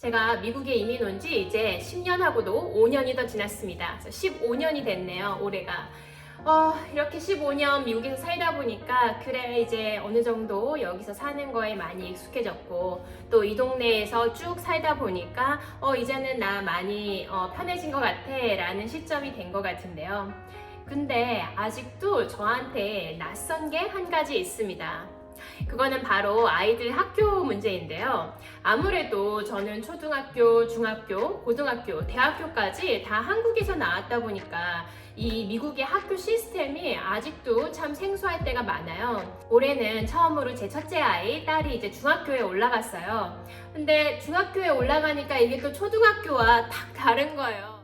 제가 미국에 이민 온 지 이제 10년하고도 5년이 더 지났습니다. 그래서 15년이 됐네요, 올해가. 이렇게 15년 미국에서 살다 보니까 그래 이제 어느 정도 여기서 사는 거에 많이 익숙해졌고 또 이 동네에서 쭉 살다 보니까 이제는 나 많이 편해진 것 같아 라는 시점이 된 것 같은데요. 근데 아직도 저한테 낯선 게 한 가지 있습니다. 그거는 바로 아이들 학교 문제인데요. 아무래도 저는 초등학교, 중학교, 고등학교, 대학교까지 다 한국에서 나왔다 보니까 이 미국의 학교 시스템이 아직도 참 생소할 때가 많아요. 올해는 처음으로 제 첫째 아이, 딸이 이제 중학교에 올라갔어요. 근데 중학교에 올라가니까 이게 또 초등학교와 딱 다른 거예요.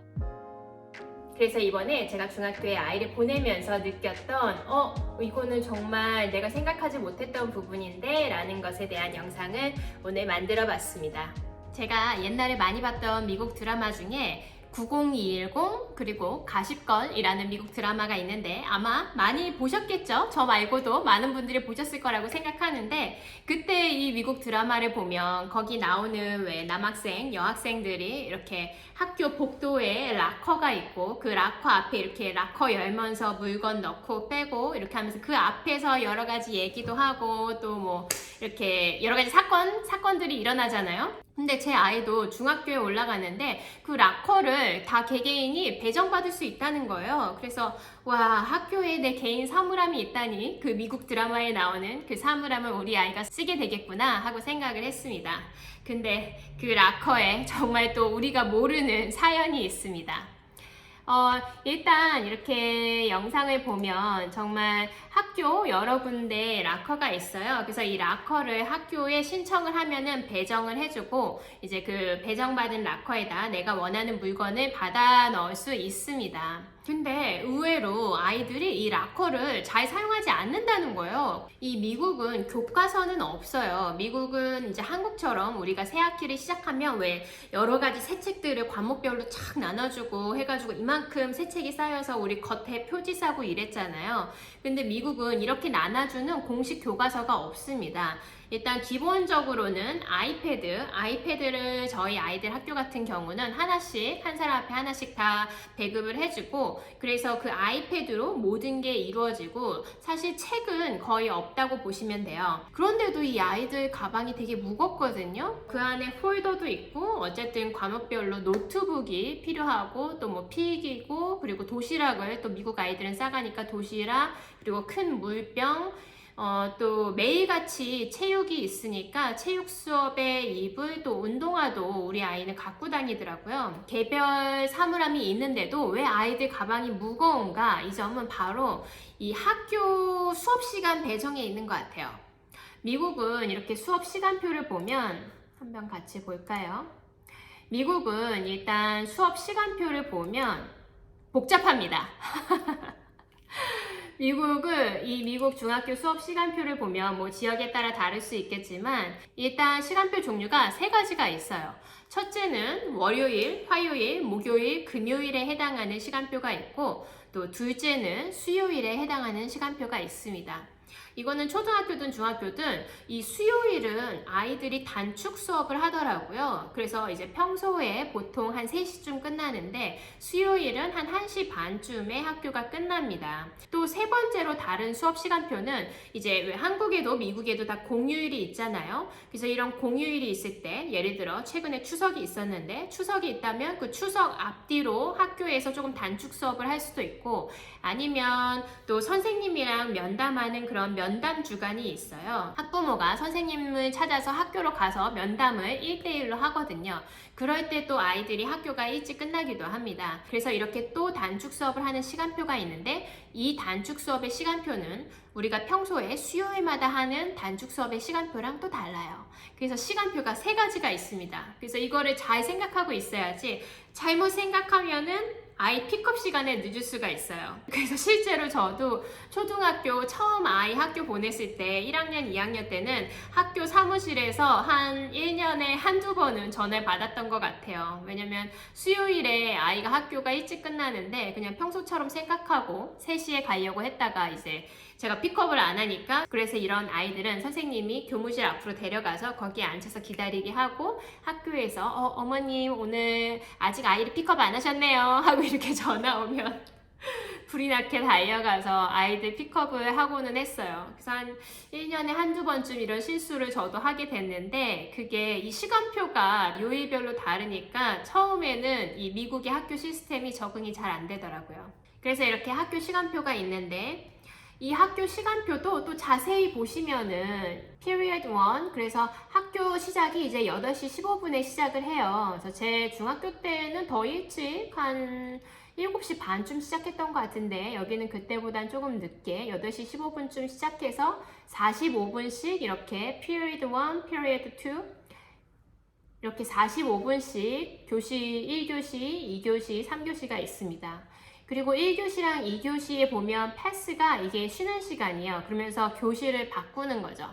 그래서 이번에 제가 중학교에 아이를 보내면서 느꼈던 이거는 정말 내가 생각하지 못했던 부분인데 라는 것에 대한 영상을 오늘 만들어 봤습니다. 제가 옛날에 많이 봤던 미국 드라마 중에 90210 그리고 가십걸이라는 미국 드라마가 있는데 아마 많이 보셨겠죠? 저 말고도 많은 분들이 보셨을 거라고 생각하는데 그때 이 미국 드라마를 보면 거기 나오는 왜 남학생, 여학생들이 이렇게 학교 복도에 락커가 있고 그 락커 앞에 이렇게 락커 열면서 물건 넣고 빼고 이렇게 하면서 그 앞에서 여러 가지 얘기도 하고 또 뭐 이렇게 여러 가지 사건들이 일어나잖아요. 근데 제 아이도 중학교에 올라가는데 그 락커를 다 개개인이 배정받을 수 있다는 거예요. 그래서 와, 학교에 내 개인 사물함이 있다니 그 미국 드라마에 나오는 그 사물함을 우리 아이가 쓰게 되겠구나 하고 생각을 했습니다. 근데 그 락커에 정말 또 우리가 모르는 사연이 있습니다. 일단 이렇게 영상을 보면 정말 학교 여러 군데 락커가 있어요. 그래서 이 락커를 학교에 신청을 하면은 배정을 해주고 이제 그 배정받은 락커에다 내가 원하는 물건을 받아 넣을 수 있습니다. 근데 의외로 아이들이 이 락커를 잘 사용하지 않는다는 거예요. 이 미국은 교과서는 없어요. 미국은 이제 한국처럼 우리가 새 학기를 시작하면 왜 여러 가지 새 책들을 과목별로 착 나눠주고 해가지고 이만큼 새 책이 쌓여서 우리 겉에 표지 싸고 이랬잖아요. 근데 미국은 이렇게 나눠주는 공식 교과서가 없습니다. 일단 기본적으로는 아이패드를 저희 아이들 학교 같은 경우는 하나씩 한 사람 앞에 하나씩 다 배급을 해주고 그래서 그 아이패드로 모든 게 이루어지고 사실 책은 거의 없다고 보시면 돼요. 그런데도 이 아이들 가방이 되게 무겁거든요. 그 안에 폴더도 있고 어쨌든 과목별로 노트북이 필요하고 또 뭐 필기구 그리고 도시락을 또 미국 아이들은 싸가니까 도시락 그리고 큰 물병 또 매일같이 체육이 있으니까 체육 수업에 입을 또 운동화도 우리 아이는 갖고 다니더라고요. 개별 사물함이 있는데도 왜 아이들 가방이 무거운가? 이 점은 바로 이 학교 수업 시간 배정에 있는 것 같아요. 미국은 이렇게 수업 시간표를 보면 한번 같이 볼까요? 미국은 일단 수업 시간표를 보면 복잡합니다. 이 미국 중학교 수업 시간표를 보면 뭐 지역에 따라 다를 수 있겠지만 일단 시간표 종류가 세 가지가 있어요. 첫째는 월요일, 화요일, 목요일, 금요일에 해당하는 시간표가 있고 또 둘째는 수요일에 해당하는 시간표가 있습니다. 이거는 초등학교든 중학교든 이 수요일은 아이들이 단축 수업을 하더라고요. 그래서 이제 평소에 보통 한 3시쯤 끝나는데 수요일은 한 1시 반쯤에 학교가 끝납니다. 또 세 번째로 다른 수업 시간표는 이제 왜 한국에도 미국에도 다 공휴일이 있잖아요. 그래서 이런 공휴일이 있을 때 예를 들어 최근에 추석이 있었는데 추석이 있다면 그 추석 앞뒤로 학교에서 조금 단축 수업을 할 수도 있고 아니면 또 선생님이랑 면담하는 그런 면담 주간이 있어요. 학부모가 선생님을 찾아서 학교로 가서 면담을 1대1로 하거든요. 그럴 때 또 아이들이 학교가 일찍 끝나기도 합니다. 그래서 이렇게 또 단축 수업을 하는 시간표가 있는데 이 단축 수업의 시간표는 우리가 평소에 수요일마다 하는 단축 수업의 시간표랑 또 달라요. 그래서 시간표가 세 가지가 있습니다. 그래서 이거를 잘 생각하고 있어야지 잘못 생각하면은 아이 픽업 시간에 늦을 수가 있어요. 그래서 실제로 저도 초등학교 처음 아이 학교 보냈을 때 1학년, 2학년 때는 학교 사무실에서 한 1년에 한두 번은 전화를 받았던 것 같아요. 왜냐면 수요일에 아이가 학교가 일찍 끝나는데 그냥 평소처럼 생각하고 3시에 가려고 했다가 이제 제가 픽업을 안 하니까, 그래서 이런 아이들은 선생님이 교무실 앞으로 데려가서 거기에 앉혀서 기다리게 하고 학교에서 어머님 오늘 아직 아이를 픽업 안 하셨네요 하고 이렇게 전화 오면 불이 나게 달려가서 아이들 픽업을 하고는 했어요. 그래서 한 1년에 한두 번쯤 이런 실수를 저도 하게 됐는데, 그게 이 시간표가 요일별로 다르니까 처음에는 이 미국의 학교 시스템이 적응이 잘 안 되더라고요. 그래서 이렇게 학교 시간표가 있는데, 이 학교 시간표도 또 자세히 보시면은 period 1, 그래서 학교 시작이 이제 8시 15분에 시작을 해요. 그래서 제 중학교 때는 더 일찍 한 7시 반쯤 시작했던 것 같은데, 여기는 그때보단 조금 늦게 8시 15분쯤 시작해서 45분씩 이렇게 period 1, period 2 이렇게 45분씩 교시 1교시, 2교시, 3교시가 있습니다. 그리고 1교시랑 2교시에 보면 패스가 이게 쉬는 시간이에요. 그러면서 교시를 바꾸는 거죠.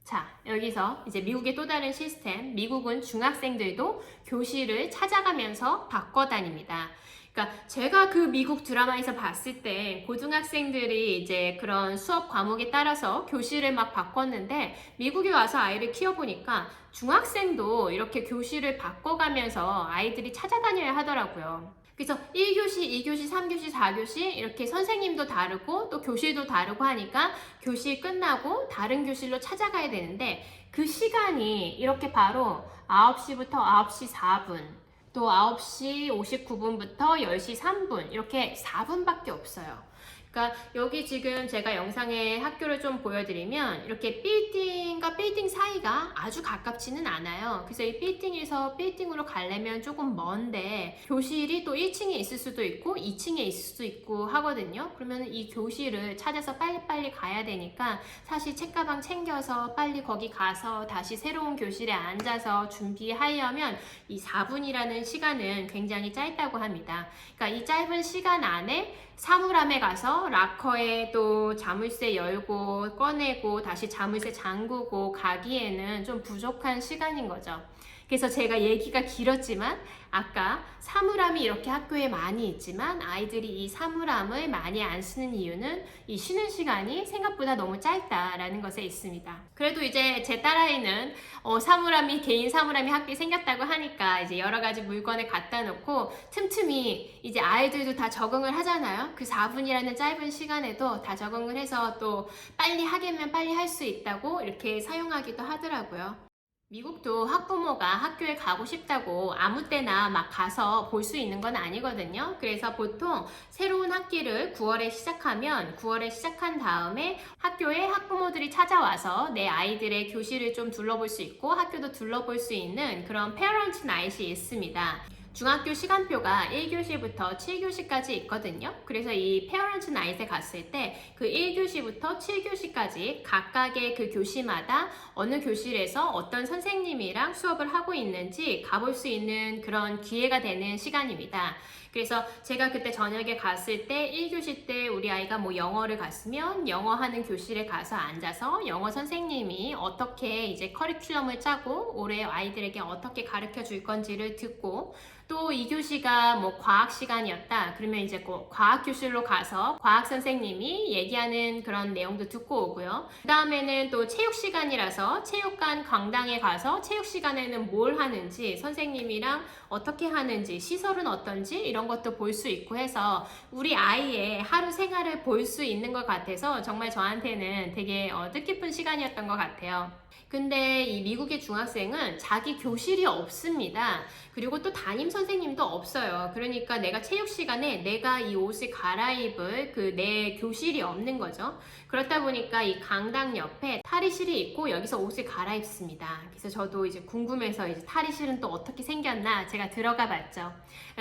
자, 여기서 이제 미국의 또 다른 시스템, 미국은 중학생들도 교시를 찾아가면서 바꿔 다닙니다. 그러니까 제가 그 미국 드라마에서 봤을 때 고등학생들이 이제 그런 수업 과목에 따라서 교실을 막 바꿨는데, 미국에 와서 아이를 키워보니까 중학생도 이렇게 교실을 바꿔가면서 아이들이 찾아다녀야 하더라고요. 그래서 1교시, 2교시, 3교시, 4교시 이렇게 선생님도 다르고 또 교실도 다르고 하니까 교실 끝나고 다른 교실로 찾아가야 되는데, 그 시간이 이렇게 바로 9시부터 9시 4분, 또 9시 59분부터 10시 3분 이렇게 4분밖에 없어요. 그러니까 여기 지금 제가 영상에 학교를 좀 보여드리면 이렇게 빌딩과 빌딩 사이가 아주 가깝지는 않아요. 그래서 이 빌딩에서 빌딩으로 가려면 조금 먼데, 교실이 또 1층에 있을 수도 있고 2층에 있을 수도 있고 하거든요. 그러면 이 교실을 찾아서 빨리빨리 가야 되니까 사실 책가방 챙겨서 빨리 거기 가서 다시 새로운 교실에 앉아서 준비하려면 이 4분이라는 시간은 굉장히 짧다고 합니다. 그러니까 이 짧은 시간 안에 사물함에 가서 락커에 또 자물쇠 열고 꺼내고 다시 자물쇠 잠그고 가기에는 좀 부족한 시간인 거죠. 그래서 제가 얘기가 길었지만 아까 사물함이 이렇게 학교에 많이 있지만 아이들이 이 사물함을 많이 안 쓰는 이유는 이 쉬는 시간이 생각보다 너무 짧다라는 것에 있습니다. 그래도 이제 제 딸아이는 사물함이, 개인 사물함이 학교에 생겼다고 하니까 이제 여러 가지 물건을 갖다 놓고 틈틈이 이제 아이들도 다 적응을 하잖아요. 그 4분이라는 짧은 시간에도 다 적응을 해서 또 빨리 하겠면 빨리 할 수 있다고 이렇게 사용하기도 하더라고요. 미국도 학부모가 학교에 가고 싶다고 아무 때나 막 가서 볼 수 있는 건 아니거든요. 그래서 보통 새로운 학기를 9월에 시작하면 9월에 시작한 다음에 학교에 학부모들이 찾아와서 내 아이들의 교실을 좀 둘러볼 수 있고 학교도 둘러볼 수 있는 그런 페어런트 나잇이 있습니다. 중학교 시간표가 1교시부터 7교시까지 있거든요. 그래서 이 페어런트 나잇에 갔을 때 그 1교시부터 7교시까지 각각의 그 교시마다 어느 교실에서 어떤 선생님이랑 수업을 하고 있는지 가볼 수 있는 그런 기회가 되는 시간입니다. 그래서 제가 그때 저녁에 갔을 때 1교시 때 우리 아이가 뭐 영어를 갔으면 영어 하는 교실에 가서 앉아서 영어 선생님이 어떻게 이제 커리큘럼을 짜고 올해 아이들에게 어떻게 가르쳐 줄 건지를 듣고, 또 2교시가 뭐 과학 시간이었다 그러면 이제 과학 교실로 가서 과학 선생님이 얘기하는 그런 내용도 듣고 오고요. 그 다음에는 또 체육 시간이라서 체육관 강당에 가서 체육 시간에는 뭘 하는지, 선생님이랑 어떻게 하는지, 시설은 어떤지 이런 것도 볼 수 있고 해서 우리 아이의 하루 생활을 볼 수 있는 것 같아서 정말 저한테는 되게 뜻깊은 시간이었던 것 같아요. 근데 이 미국의 중학생은 자기 교실이 없습니다. 그리고 또 담임 선생님도 없어요. 그러니까 내가 체육 시간에 내가 이 옷을 갈아입을 그 내 교실이 없는 거죠. 그렇다 보니까 이 강당 옆에 탈의실이 있고 여기서 옷을 갈아입습니다. 그래서 저도 이제 궁금해서 이제 탈의실은 또 어떻게 생겼나 제가 들어가 봤죠.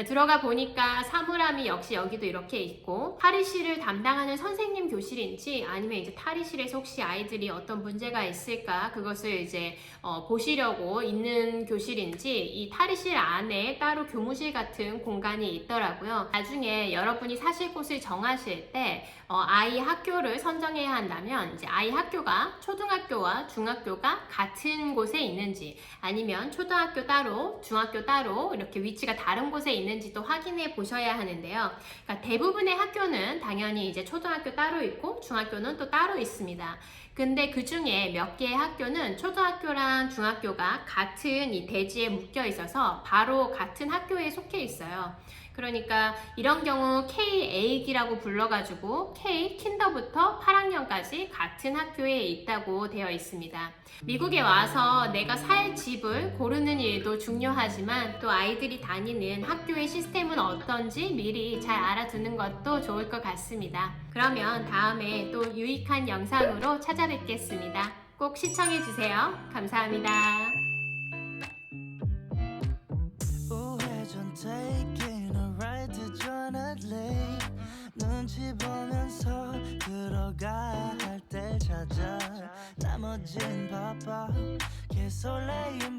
들어가 보니까 사물함이 역시 여기도 이렇게 있고, 탈의실을 담당하는 선생님 교실인지 아니면 이제 탈의실에서 혹시 아이들이 어떤 문제가 있을까 그것을 이제 보시려고 있는 교실인지, 이 탈의실 안에 따로 교무실 같은 공간이 있더라고요. 나중에 여러분이 사실 곳을 정하실 때 아이 학교를 선정해야 한다면 이제 아이 학교가 초등학교와 중학교가 같은 곳에 있는지 아니면 초등학교 따로 중학교 따로 이렇게 위치가 다른 곳에 있는지도 확인해 보셔야 하는데요. 그러니까 대부분의 학교는 당연히 이제 초등학교 따로 있고 중학교는 또 따로 있습니다. 근데 그 중에 몇 개의 학교는 초등학교랑 중학교가 같은 이 대지에 묶여 있어서 바로 같은 학교에 속해 있어요. 그러니까 이런 경우 K-8이라고 불러가지고 K-킨더부터 8학년까지 같은 학교에 있다고 되어 있습니다. 미국에 와서 내가 살 집을 고르는 일도 중요하지만 또 아이들이 다니는 학교의 시스템은 어떤지 미리 잘 알아두는 것도 좋을 것 같습니다. 그러면 다음에 또 유익한 영상으로 찾아뵙겠습니다. 꼭 시청해주세요. 감사합니다. taking a ride to Johnny Lake 눈치 보면서 들어가야 할 때 찾아 나머진 바빠 개설레임